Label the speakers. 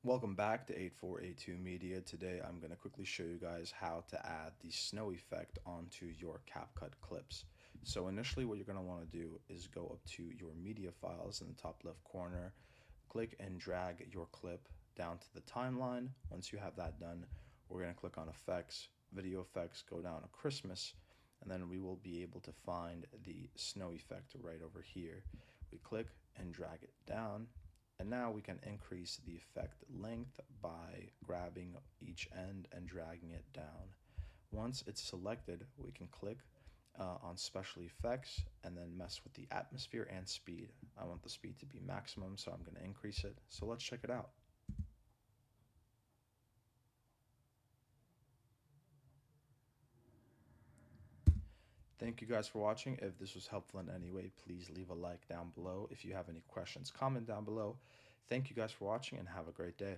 Speaker 1: Welcome back to 8482 Media. Today I'm going to quickly show you guys how to add the snow effect onto your CapCut clips. So initially what you're going to want to do is go up to your media files in the top left corner, click and drag your clip down to the timeline. Once you have that done, we're going to click on effects, video effects, go down to Christmas, and then we will be able to find the snow effect right over here. We click and drag it down, and now we can increase the effect length by grabbing each end and dragging it down. Once it's selected, we can click on special effects and then mess with the atmosphere and speed. I want the speed to be maximum, so I'm going to increase it. So let's check it out. Thank you guys for watching. If this was helpful in any way, please leave a like down below. If you have any questions, comment down below. Thank you guys for watching and have a great day.